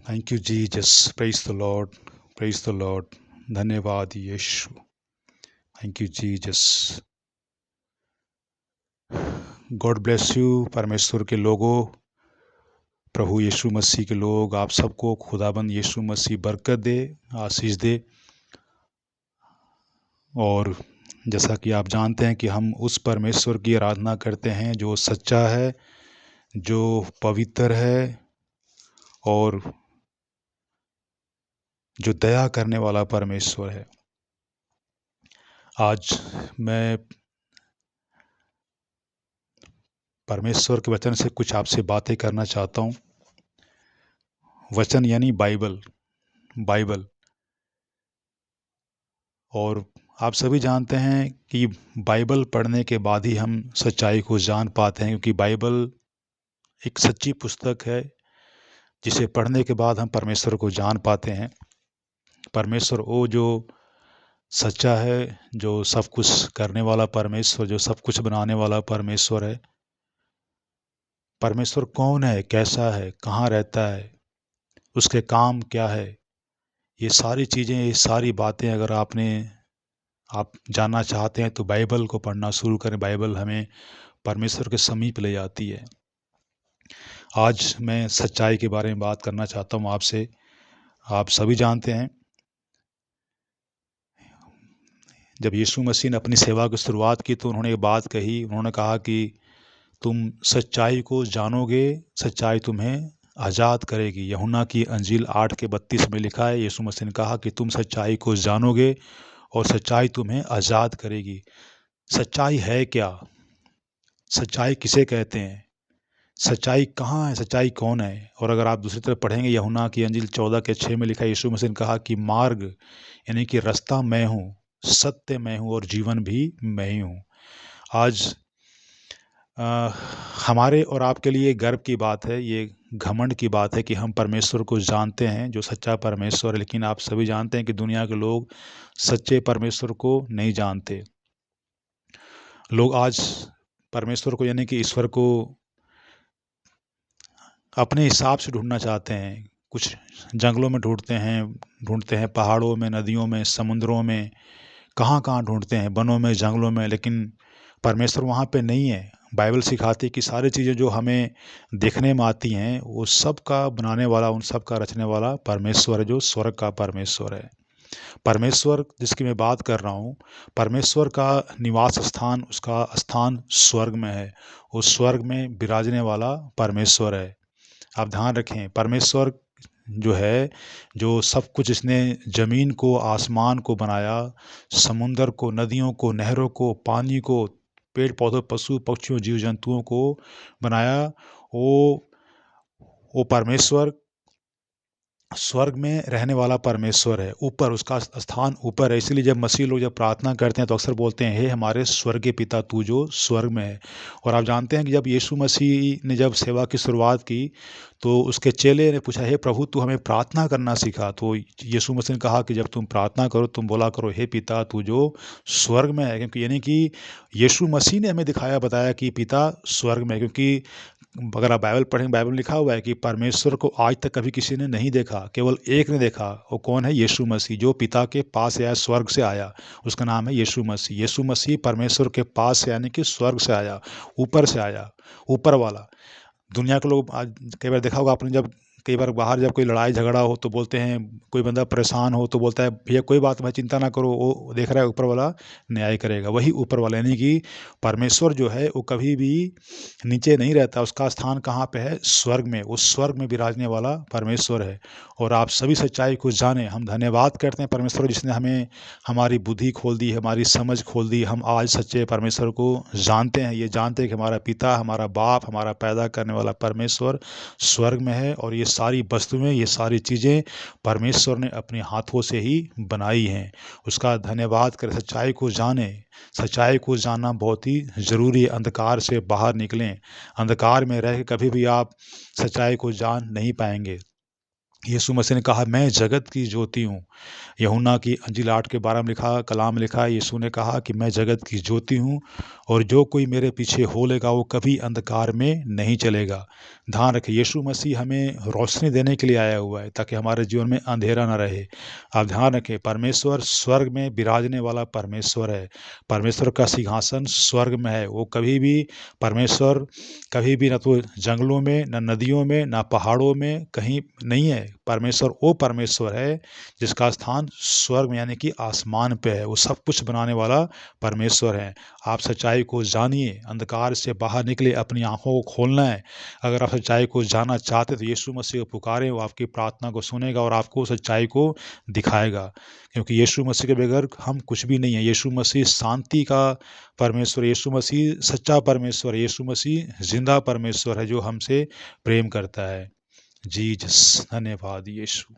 Thank you Jesus, praise the lord, praise the lord. धन्यवाद Yeshu, thank you Jesus. God bless you परमेश्वर के लोगों, प्रभु यीशु मसीह के लोग, आप सबको खुदाबंद यीशु मसीह बरकत दे, आशीष दे। और जैसा कि आप जानते हैं कि हम उस परमेश्वर की आराधना करते हैं जो सच्चा है, जो पवित्र है और जो दया करने वाला परमेश्वर है। आज मैं परमेश्वर के वचन से कुछ आपसे बातें करना चाहता हूँ। वचन यानी बाइबल। और आप सभी जानते हैं कि बाइबल पढ़ने के बाद ही हम सच्चाई को जान पाते हैं, क्योंकि बाइबल एक सच्ची पुस्तक है जिसे पढ़ने के बाद हम परमेश्वर को जान पाते हैं। परमेश्वर वो जो सच्चा है, जो सब कुछ करने वाला परमेश्वर, जो सब कुछ बनाने वाला परमेश्वर है। परमेश्वर कौन है, कैसा है, कहाँ रहता है, उसके काम क्या है, ये सारी चीज़ें, ये सारी बातें अगर आप जानना चाहते हैं तो बाइबल को पढ़ना शुरू करें। बाइबल हमें परमेश्वर के समीप ले जाती है। आज मैं सच्चाई के बारे में बात करना चाहता हूँ आपसे। आप सभी जानते हैं जब यीशु मसीह ने अपनी सेवा की शुरुआत की तो उन्होंने एक बात कही। उन्होंने कहा कि तुम सच्चाई को जानोगे, सच्चाई तुम्हें आज़ाद करेगी। यूहन्ना की अंजील 8:32 में लिखा है, यीशु मसीह ने कहा कि तुम सच्चाई को जानोगे और सच्चाई तुम्हें आज़ाद करेगी। सच्चाई है क्या? सच्चाई किसे कहते हैं? सच्चाई कहाँ है? सच्चाई कौन है? और अगर आप दूसरी तरफ पढ़ेंगे, यूहन्ना की अंजील 14:6 में लिखा है, यीशु मसीह ने कहा कि मार्ग यानी कि रास्ता मैं हूँ, सत्य मैं हूँ और जीवन भी मैं ही हूँ। आज हमारे और आपके लिए गर्व की बात है, ये घमंड की बात है कि हम परमेश्वर को जानते हैं, जो सच्चा परमेश्वर है। लेकिन आप सभी जानते हैं कि दुनिया के लोग सच्चे परमेश्वर को नहीं जानते। लोग आज परमेश्वर को यानी कि ईश्वर को अपने हिसाब से ढूंढना चाहते हैं। कुछ जंगलों में ढूंढते हैं, पहाड़ों में, नदियों में, समुद्रों में, कहाँ कहाँ ढूंढते हैं, बनों में, जंगलों में, लेकिन परमेश्वर वहाँ पे नहीं है। बाइबल सिखाती है कि सारी चीज़ें जो हमें देखने में आती हैं वो सब का बनाने वाला, उन सब का रचने वाला परमेश्वर है, जो स्वर्ग का परमेश्वर है। परमेश्वर जिसकी मैं बात कर रहा हूँ, परमेश्वर का निवास स्थान, उसका स्थान स्वर्ग में है। उस स्वर्ग में विराजने वाला परमेश्वर है। आप ध्यान रखें, परमेश्वर जो है, जो सब कुछ, इसने जमीन को, आसमान को बनाया, समुंदर को, नदियों को, नहरों को, पानी को, पेड़ पौधों, पशु पक्षियों, जीव जंतुओं को बनाया। वो परमेश्वर स्वर्ग में रहने वाला परमेश्वर है। ऊपर उसका स्थान ऊपर है। इसलिए जब मसीह लोग जब प्रार्थना करते हैं तो अक्सर बोलते हैं, हे हमारे स्वर्गीय पिता तू जो स्वर्ग में है। और आप जानते हैं कि जब यीशु मसीह ने जब सेवा की शुरुआत की तो उसके चेले ने पूछा, हे प्रभु तू हमें प्रार्थना करना सिखा। तो यीशु मसीह ने कहा कि जब तुम प्रार्थना करो तुम बोला करो, हे पिता तू जो स्वर्ग में है। क्योंकि यानी कि यीशु मसीह ने हमें दिखाया, बताया कि पिता स्वर्ग में है। क्योंकि अगर आप बाइबल पढ़ेंगे, बाइबल में लिखा हुआ है कि परमेश्वर को आज तक कभी किसी ने नहीं देखा, केवल एक ने देखा। वो कौन है? यीशु मसीह, जो पिता के पास आया, स्वर्ग से आया। उसका नाम है यीशु मसीह। यीशु मसीह परमेश्वर के पास से, यानी कि स्वर्ग से आया, ऊपर से आया, ऊपर वाला। दुनिया के लोग आज कई बार देखा होगा आपने, जब कई बार बाहर जब कोई लड़ाई झगड़ा हो तो बोलते हैं, कोई बंदा परेशान हो तो बोलता है, भैया कोई बात मत, चिंता ना करो, वो देख रहा है ऊपर वाला न्याय करेगा। वही ऊपर वाला यानी कि परमेश्वर जो है वो कभी भी नीचे नहीं रहता। उसका स्थान कहाँ पे है? स्वर्ग में। उस स्वर्ग में विराजने वाला परमेश्वर है। और आप सभी सच्चाई को जाने, हम धन्यवाद करते हैं परमेश्वर जिसने हमें हमारी बुद्धि खोल दी, हमारी समझ खोल दी। हम आज सच्चे परमेश्वर को जानते हैं, ये जानते हैं कि हमारा पिता, हमारा बाप, हमारा पैदा करने वाला परमेश्वर स्वर्ग में है। और ये सारी वस्तुएं, ये सारी चीज़ें परमेश्वर ने अपने हाथों से ही बनाई हैं। उसका धन्यवाद करें। सच्चाई को जाने, सच्चाई को जानना बहुत ही ज़रूरी है। अंधकार से बाहर निकलें। अंधकार में रह के कभी भी आप सच्चाई को जान नहीं पाएंगे। यीशु मसीह ने कहा, मैं जगत की ज्योति हूँ। यूहन्ना की अंजील 8 के 12 में लिखा कलाम में लिखा है, यीशु ने कहा कि मैं जगत की ज्योति हूँ और जो कोई मेरे पीछे हो लेगा वो कभी अंधकार में नहीं चलेगा। ध्यान रखें, यीशु मसीह हमें रोशनी देने के लिए आया हुआ है ताकि हमारे जीवन में अंधेरा ना रहे। आप ध्यान रखें, परमेश्वर स्वर्ग में विराजने वाला परमेश्वर है। परमेश्वर का सिंहासन स्वर्ग में है। वो कभी भी परमेश्वर कभी भी ना तो जंगलों में, ना नदियों में, ना पहाड़ों में कहीं नहीं है। परमेश्वर वो परमेश्वर है जिसका स्थान स्वर्ग में यानी कि आसमान पे है। वो सब कुछ बनाने वाला परमेश्वर है। आप सच्चाई को जानिए, अंधकार से बाहर निकले, अपनी आंखों को खोलना है। अगर आप सच्चाई को जानना चाहते तो यीशु मसीह को पुकारें, वो आपकी प्रार्थना को सुनेगा और आपको सच्चाई को दिखाएगा। क्योंकि यीशु मसीह के बगैर हम कुछ भी नहीं है। यीशु मसीह शांति का परमेश्वर, यीशु मसीह सच्चा परमेश्वर, यीशु मसीह जिंदा परमेश्वर है जो हमसे प्रेम करता है। जी, धन्यवाद यीशु।